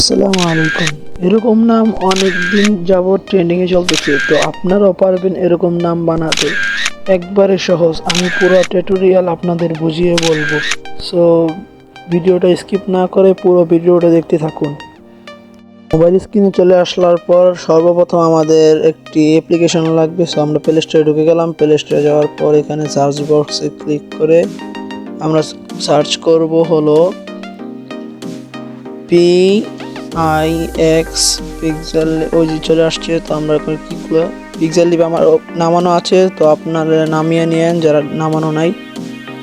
আসসালামু আলাইকুম। এরকম নাম অনেক দিন যাবৎ ট্রেন্ডিংয়ে চলতেছে, তো আপনারাও পারবেন এরকম নাম বানাতে। একবারে সহজ, আমি পুরো টিউটোরিয়াল আপনাদের বুঝিয়ে বলবো। সো ভিডিওটা স্কিপ না করে পুরো ভিডিওটা দেখতে থাকুন। মোবাইল স্ক্রিনে চলে আসার পর সর্বপ্রথম আমাদের একটি অ্যাপ্লিকেশন লাগবে। সো আমরা প্লে স্টোরে ঢুকে গেলাম। প্লে স্টোরে যাওয়ার পর এখানে সার্চ বক্সে ক্লিক করে আমরা সার্চ করব হলো PIX পিক্সেল, ওই যে চলে আসছে। তো আমরা এখন কি করে পিক্সেল লিপ আমার নামানো আছে, তো আপনারা নামিয়ে নিয়েন যারা নামানো নাই।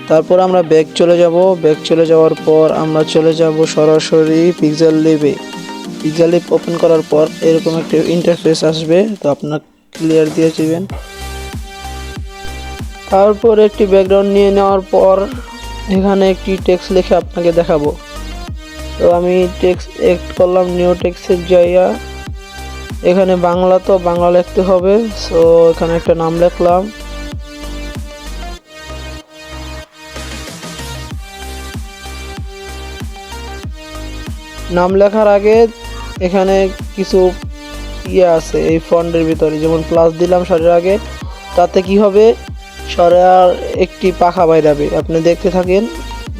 তারপর আমরা ব্যাক চলে যাব। ব্যাক চলে যাওয়ার পর আমরা চলে যাব সরাসরি পিক্সেল লিপে। পিক্সেল লিপ ওপেন করার পর এরকম একটা ইন্টারফেস আসবে, তো আপনারা ক্লিয়ার দিয়ে দিবেন। তারপর একটি ব্যাকগ্রাউন্ড নিয়ে নেওয়ার পর এখানে একটি টেক্সট লিখে আপনাকে দেখাবো। তো আমি টেক্সট এড করলাম, নিউ টেক্সটের জায়গা এখানে বাংলা, তো বাংলা লিখতে হবে। সো এখানে একটা নাম লিখলাম। নাম লেখার আগে এখানে কিছু আছে এই ফন্টের ভিতরে, যেমন প্লাস দিলাম স্বরের আগে, তাতে কি হবে স্বরের একটি পাখা বাইরাবে। আপনি দেখতে থাকেন।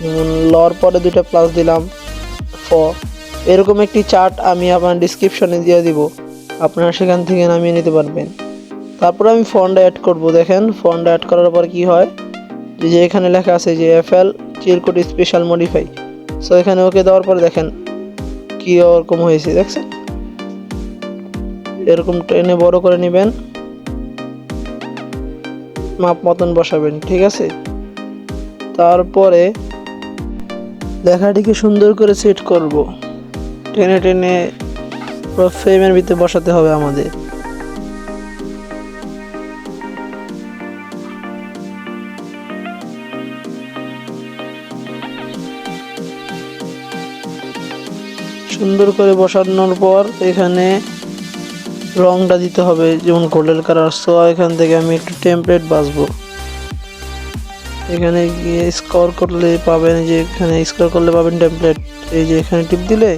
যেমন লর পরে দুটো প্লাস দিলাম, এরকম একটি চার্ট আমি আপনার ডিসক্রিপশনে দিয়ে দিব, আপনারা সেখান থেকে নামিয়ে নিতে পারবেন। তারপর আমি ফন্ট অ্যাড করব। দেখেন ফন্ট অ্যাড করার পর কি হয়, যে এখানে লেখা আছে যে FL চিরকুট স্পেশাল মডিফাই। সো এখানে ওকে দেওয়ার পর দেখেন কি ওরকম হয়েছে, দেখছেন? এরকম টেনে বড় করে নেবেন, মাপ মতন বসাবেন, ঠিক আছে? তারপরে লেখাটিকে সুন্দর করে সেট করব, টেনে টেনে পুরো ফ্রেমের ভিতরে বসাতে হবে আমাদের। সুন্দর করে বসানোর পর এখানে রংটা দিতে হবে, যেমন গোল্ডেন কালার। সো এখান থেকে আমি একটু টেমপ্লেট বাছবো। এখানে গিয়ে স্ক্রল করলে পাবেন, যে এখানে স্ক্রল করলে পাবেন টেমপ্লেট। এই যে এখানে টিপ দিলে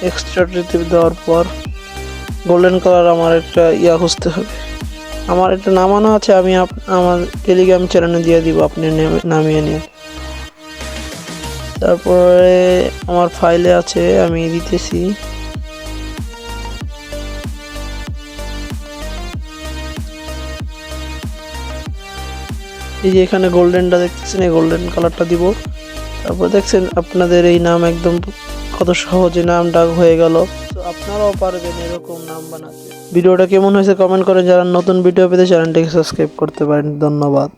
এক্সট্রা টিপ দেওয়ার পর গোল্ডেন কালার আমার একটা খুঁজতে হবে। আমার একটা নামানো আছে, আমি আমার টেলিগ্রাম চ্যানেলে দিয়ে দিব, আপনি নামিয়ে নিন। তারপরে আমার ফাইলে আছে, আমি দিতেছি। এই যে এখানে গোল্ডেনটা দেখতেছেন, এই গোল্ডেন কালারটা দিব। তারপর দেখছেন আপনাদের এই নাম একদম কত সহজে নামটা হয়ে গেল। তো আপনারাও পারবেন এরকম নাম বানাতে। ভিডিওটা কেমন হয়েছে কমেন্ট করেন। যারা নতুন ভিডিও পেতে চ্যানেলটিকে সাবস্ক্রাইব করতে পারেন। ধন্যবাদ।